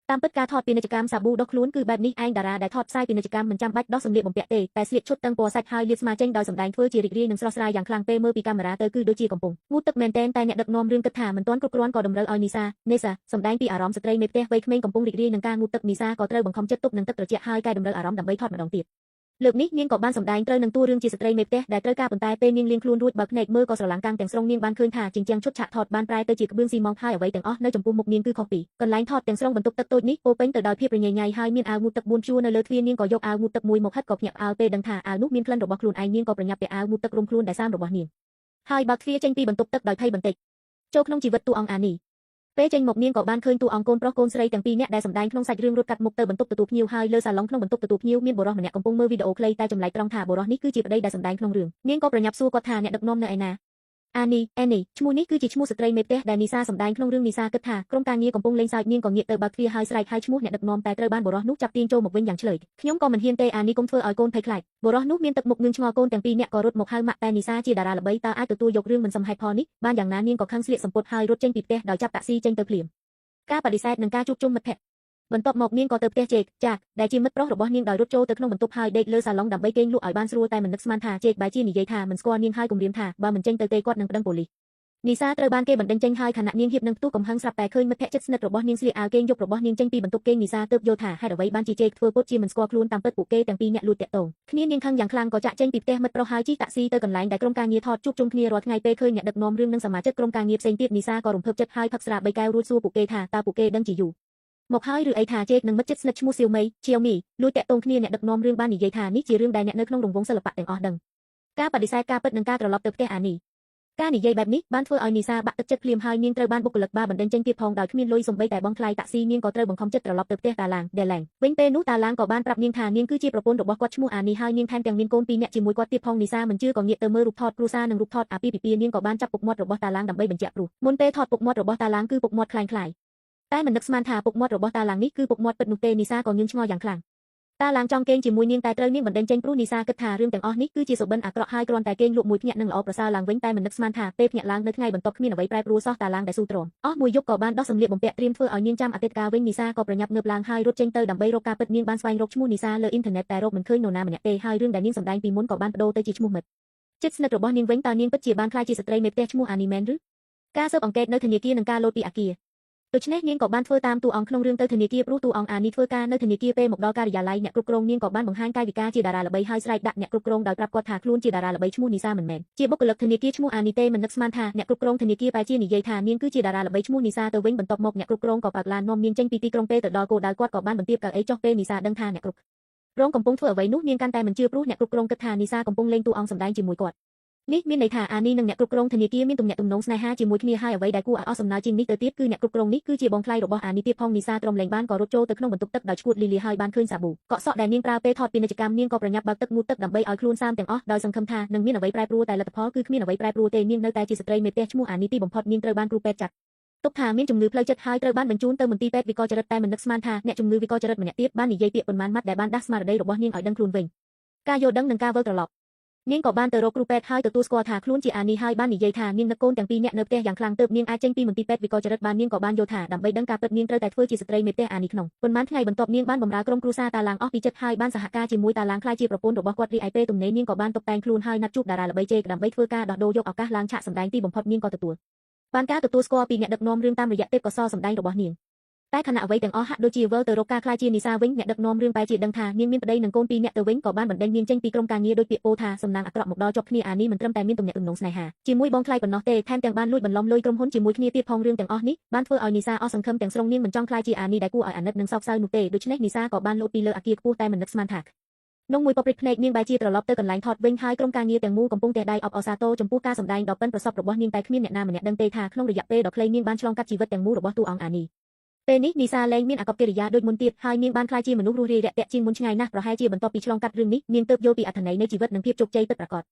តាមពិតការថតពាណិជ្ជកម្មសាប៊ូដុសខ្លួនគឺបែបនេះឯងតារាដែលថតផ្សាយពាណិជ្ជកម្មមិនចាំបាច់ដោះសម្លៀកបំពាក់ទេតែស្លៀកឈុតតឹងពណ៌សាច់ហើយលាតស្មាចេញដោយសម្ដែងធ្វើជារីករាយនិងស្រស់ស្រាយយ៉ាងខ្លាំងពេលមើលពីកាមេរ៉ាទៅគឺដូចជាកំពុងងូតទឹកមែនទែនតែអ្នកដឹកនាំរឿងគិតថាមិនទាន់គ្រប់គ្រាន់ក៏តម្រូវឲ្យនេសាសម្ដែងពីអារម្មណ៍ស្ត្រីមេផ្ទះវ័យក្មេងកំពុងរីករាយនឹងការងូតទឹកនេសាក៏ត្រូវបង្ខំចិត្តទប់នឹងទឹកត្រជាក់ហើយកែតម្រូវអារម្មណ៍ដើម្បីថតម្ដងទៀតលើកនេះនាងក៏បានសម្ដែងត្រូវនឹងតួរឿងជាស្ត្រីមេផ្ទះដែលត្រូវការប៉ុន្តែពេលនាងលៀងខ្លួនរួចបើភ្នែកមើលក៏ស្រឡាំងកាំងទាំងស្រុងនាងបានឃើញថាជញ្ជាំងឈុតឆាកថតបានប្រែទៅជាក្បឿងស៊ីម៉ងហើយអ្វីទាំងអស់នៅចំពោះមុខនាងគឺខុសពីកន្លែងថតទាំងស្រុងបន្ទប់ទឹកតូចនេះពោពេញទៅដោយភាពរញ៉េញ៉ៃហើយមានអាវងូតទឹក4ជួរនៅលើទ្វារនាងក៏យកអាវងូតទឹកមួយមកហិតក៏ភ្ញាក់ផ្អើលពេលដឹងថាអាវនោះមានក្លិនរបស់ខ្លួនឯងនាងក៏ប្រញាប់ពាក់អាវងូតទឹករុំខ្លួនដែលសាមរបស់នាងហើយបើកទ្វារចេញពីបន្ទប់ទឹកដោយភ័យបន្តិចចូលក្នុងជីវិតតួអង្គអានីពេលចេញមកនាងក៏បានឃើញតួអង្គកូនប្រុសកូនស្រីទាំងពីរនាក់ដែលសម្ដែងក្នុងសាច់រឿងរត់កាត់មុខទៅបន្ទប់ទទួលភ្ញៀវហើយលើសាឡុងក្នុងបន្ទប់ទទួលភ្ញៀវមានបុរសម្នាក់កំពុងមើលវីដេអូខ្លីតែចម្លែកត្រង់ថាបុរសនេះគឺជាប្តីដែលសម្ដែងក្នុងរឿងនាងក៏ប្រញាប់សួរគាត់ថាអ្នកដឹកនាំនៅឯណាអានីឈ្មោះនេះគឺជាឈ្មោះស្ត្រីមេផ្ទះដែលនីសាសម្ដែងក្នុងរឿងនីសាគិតថាក្រុមការងារកំពុងលេងសើចនាងក៏ងាកទៅបើកទ្វារហើយស្រែកហៅឈ្មោះអ្នកដឹកនាំតែត្រូវបានបុរសនោះចាប់ទាញចូលមកវិញយ៉ាងឆ្លើយខ្ញុំក៏មិនហ៊ានទេអានីកុំធ្វើឲ្យកូនភ័យខ្លាចបុរសនោះមានទឹកមុខងឿងឆ្ងល់កូនទាំងពីរនាក់ក៏រត់មកហៅម៉ាក់តែនីសាជាតារាល្បីតើអាចទទួលយករឿងមិនសមហេតុផលនេះបានយ៉ាងណានាងក៏ខឹងស្លៀកសំពត់ហើយរត់ចេញពីផ្ទះដោយចាប់តាក់ស៊ីចេញទៅភ្លាមការបដិសេធនឹងការជួបជុំមិត្តភក្តិបន្ទាប់មកនាងក៏ទៅផ្ទះចាកដែលជាមិត្តប្រុសរបស់នាងដោយរត់ចូលទៅក្នុងបន្ទប់ហើយដេកលើសាឡុងដើម្បីគេងលក់ឲ្យបានស្រួលតែមិននឹកស្មានថាបែរជានិយាយថាមិនស្គាល់នាងហើយគំរាមថាបើមិនចេញទៅទេគាត់នឹងប្តឹងប៉ូលីសនីសាត្រូវបានគេបណ្តេញចេញហើយខណៈនាងហៀបនឹងផ្ទុះកំហឹងស្រាប់តែឃើញមិត្តភក្តិជិតស្និទ្ធរបស់នាងស្លៀកអាវគេងយប់របស់នាងចេញពីបន្ទប់គេងនីសាទើបយល់ថាហេតុអ្វីបានជាធ្វើពុតជាមិនស្គាល់ខ្លួនតាមពិតពួកគេទាំងពីរអ្នកលួចតាក់ទងគ្នានាងខឹងយ៉ាងខ្លាំងក៏ចាក់ចេញពីផ្ទះមិត្តប្រុសហើយជិះតាក់ស៊ីទៅកន្លែងដែលក្រុមការងារថតជួបជុំគ្នារាល់ថ្ងៃពេលឃើញអ្នកដឹកនាំរឿងនិងសមាជិកក្រុមការងារផ្សេងទៀតនីសាក៏រំភើបចិត្តហើយផឹកស្រា3កែវរួចសួរពួកគេថាតើពួកគេដឹងជាយូរមកហើយឬអីថានឹងមិត្តជិតស្និទ្ធឈ្មោះសៀវមីលួចតាក់ទងគ្នាអ្នកដឹកនាំរឿងបាននិយាយថានេះជារឿងដែលអ្នកនៅក្នុងរង្វង់សិល្បៈទាំងអស់ដឹងការបដិសេធការពិតនិងការត្រឡប់ទៅផ្ទះអានីការនិយាយបែបនេះបានធ្វើឲ្យនីសាបាក់ទឹកចិត្តភ្លាមហើយនាងត្រូវបានបុគ្គលិកបារបណ្តេញចេញទៀតផងដោយគ្មានលុយសំបីតែបង់ថ្លៃតាក់ស៊ីនាងក៏ត្រូវបង្ខំចិត្តត្រឡប់ទៅផ្ទះតាឡាងវិញពេលនោះតាឡាងក៏បានប្រាប់នាងថានាងគឺជាប្រពន្ធរបស់គាត់ឈ្មោះអានីហើយនាងថែមទាំងមានកូន2នាក់ជាមួយគាត់ទៀតផងនីសាមិនជឿក៏ងាកទៅមើលរូបថតគ្រួសារនិងរូបថតអាពាហ៍ពិពាហ៍នាងក៏បានចាប់ពុកមាត់របស់តាឡាងដើម្បីបញ្ជាក់ព្រោះមុនពេលថតពុកមាត់របស់តាឡាងគឺពុកមាត់คล้ายតែមិននឹកស្មានថាពុកមាត់របស់តាឡាងនេះគឺពុកមាត់ពិតនោះទេនីសាក៏ងឿងឆ្ងល់យ៉ាងខ្លាំងតាឡាងចង់គេងជាមួយនាងតែត្រូវនាងបណ្តេញចេញព្រោះនីសាគិតថារឿងទាំងអស់នេះគឺជាសុបិនអាក្រក់ហើយគ្រាន់តែគេងលក់មួយភ្នាក់នឹងល្អប្រសើរឡើងវិញតែមិននឹកស្មានថាពេលភ្នាក់ឡើងនៅថ្ងៃបន្ទាប់គ្មានអ្វីប្រែប្រួលសោះតាឡាងដែលស៊ូទ្រាំអស់មួយយប់ក៏បានដោះសម្លៀកបំពាក់ត្រៀមធ្វើឲ្យនាងចាំអតីតកាលវិញនីសាក៏ប្រញាប់ងើបឡើងហើយរត់ចេញទៅដើម្បីរកការពិតនាងបានស្វែងរកឈ្មោះនីសាលើអ៊ីនធឺណិតតែរកមិនឃើញនរណាម្នាក់ទេហើយរឿងដែលនាងសម្ដែងពីមុនក៏បានប្ដូរទៅជាឈ្មោះមិត្តជិតស្និទ្ធរបស់នាងវិញតើនាងពិតជាបានក្លាយជាស្ត្រីមេផ្ទះឈ្មោះអានីមែនឬការស៊ើបអង្កេតនៅធនាគារនិងការលោតពីអគារដូច្នេះនាងក៏បានធ្វើតាមតួអង្គក្នុងរឿងទៅធនាគារព្រោះតួអង្គអានីធ្វើការនៅធនាគារពេលមកដល់ការិយាល័យអ្នកគ្រប់គ្រងនាងក៏បានបង្ហាញកាយវិការជាតារាល្បីហើយស្រែកដាក់អ្នកគ្រប់គ្រងដោយប្រាប់គាត់ថាខ្លួនជាតារាល្បីឈ្មោះនីសាមិនមែនជាបុគ្គលិកធនាគារឈ្មោះអានីទេមិននឹកស្មានថាអ្នកគ្រប់គ្រងធនាគារបែរជានិយាយថានាងគឺជាតារាល្បីឈ្មោះនីសាទៅវិញបន្ទាប់មកអ្នកគ្រប់គ្រងក៏បើកឡាននាំនាងចេញពីទីក្រុងពេលទៅដល់គោលដៅគាត់ក៏បានបន្ទាបកៅអីចុះពេលនីសាដឹងថាអ្នកគ្រប់គ្រងកំពុងធ្វើអ្វីនោះនាងកាន់តែមិនជឿព្រោះអ្នកគ្រប់គ្រងគិតថានីសាកំពុងលេងតួអង្គសម្ដែងជាមួយគាត់នេះមានន័យថាអានីនិងអ្នកគ្រប់គ្រងធនាគារមានទំនាក់ទំនងស្នេហាជាមួយគ្នាហើយអ្វីដែលគួរឲ្យអស់សំណើជាងនេះទៅទៀតគឺអ្នកគ្រប់គ្រងនេះគឺជាបងថ្លៃរបស់អានីទៀតផងនីសាទ្រាំលែងបានក៏រត់ចូលទៅក្នុងបន្ទប់ទឹកដោយឈួតលីលាហើយបានឃើញសាប៊ូកក់សក់ដែលនាងប្រើពេលថតពាណិជ្ជកម្មនាងក៏ប្រញាប់បើកទឹកងូតទឹកដើម្បីឲ្យខ្លួនសាមទាំងអស់ដោយសង្ឃឹមថានឹងមានអ្វីប្រែប្រួលតែលទ្ធផលគឺគ្មានអ្វីប្រែប្រួលទេនាងនៅតែជាស្ត្រីមេផ្ទះឈ្មោះអានីទីបំផុតនាងត្រូវបានគ្រូពេទ្យចាត់ទុកថាមានជំងឺផ្លូវចិត្តហើយត្រូវបានបញ្ជូនទៅមន្ទីរពេទ្យវិកលចរិតតែមិននឹកស្មានថាអ្នកជំងឺវិកលចរិតម្នាក់ទៀតបាននិយាយពាក្យប៉ុន្មានម៉ាត់ដែលបានដាស់ស្មារតីរបស់នាងឲ្យដឹងខ្លួនវិញការយល់ដឹងនិងការវិលត្រឡប់នាងក៏បានទៅរកគ្រូពេទ្យហើយទទួលស្គាល់ថាខ្លួនជាអានីហើយបាននិយាយថានាងនឹកកូនទាំងពីរនាក់នៅផ្ទះយ៉ាងខ្លាំងទើបនាងអាចចេញពីមន្ទីរពេទ្យវិកលចរិតបាននាងក៏បានយល់ថាដើម្បីដឹងការពិតនាងត្រូវតែធ្វើជាស្ត្រីមេផ្ទះអានីក្នុងប៉ុន្មានថ្ងៃបន្ទាប់នាងបានបម្រើក្រុមគ្រួសារតាឡាងអស់ពីចិត្តហើយបានសហការជាមួយតាឡាងខ្លាយជាប្រពន្ធរបស់គាត់រីឯពេលទំនេរនាងក៏បានតុបតែងខ្លួនហើយណាត់ជួបតារាល្បីដើម្បីធ្វើការដោះដូរយកឱកាសឡើងឆាកសម្ដែងទីបំផុតនាងក៏ទទួលបានការទទួលស្គាល់ពីអ្នកដឹកនាំរឿងតាមរយៈទេពកោសល្យសម្ដែងរបស់នាងតែខណៈអ្វីទាំងអស់ហាក់ដូចជាវិលទៅរកការខ្លាយជានីសាវិញអ្នកដឹកនាំរឿងបែរជាដឹងថានាងមានប្តីនិងកូន2នាក់ទៅវិញក៏បានបណ្តេញនាងចេញពីក្រុមការងារដោយពាក្យពោលថាសំណាងអាក្រក់មកដល់ជាប់គ្នាអានីមិនត្រឹមតែមានទំនាក់ទំនងស្នេហាជាមួយបងថ្លៃប៉ុណ្ណោះទេថែមទាំងបានលួចបន្លំលុយក្រុមហ៊ុនជាមួយគ្នាទៀតផងរឿងទាំងអស់នេះបានធ្វើឲ្យនីសាអស់សង្ឃឹមទាំងស្រុងនាងមិនចង់ខ្លាយជាអានីដែលគួរឲ្យអាណិតនិងសោកសៅនោះទេដូច្នេះនីសាក៏បានលោតពីលើអគារខ្ពស់តែមិននឹកស្មានថាក្នុងមួយពព្រិចភ្នែកនាងបែរជាត្រឡប់ទៅកន្លែងថតវិញហើយក្រុមការងារទាំងមូលកំពុងតែដៃអបអរសាទរចំពោះការសម្ដែងដ៏ប៉ិនប្រសប់របស់នាងតែគ្មានអ្នកណាម្នាក់ដឹងទេថាក្នុងរយៈពេលដ៏ខ្លីនាងបានឆ្លងកាត់ជីវិតទាំងមូលរបស់តួអង្គអានីពេលនេះនីសាលែងមានអាកប្បកិរិយាដូចមុនទៀតហើយនាងបានក្លាយជាមនុស្សរស់រាយរាក់ទាក់ជាងមុនឆ្ងាយណាស់ប្រហែលជាបន្ទាប់ពីឆ្លងកាត់រឿងនេះនាងទើបយល់ពីអត្ថន័យនៃជីវិតនិងភាពជោគជ័យពិតប្រាកដ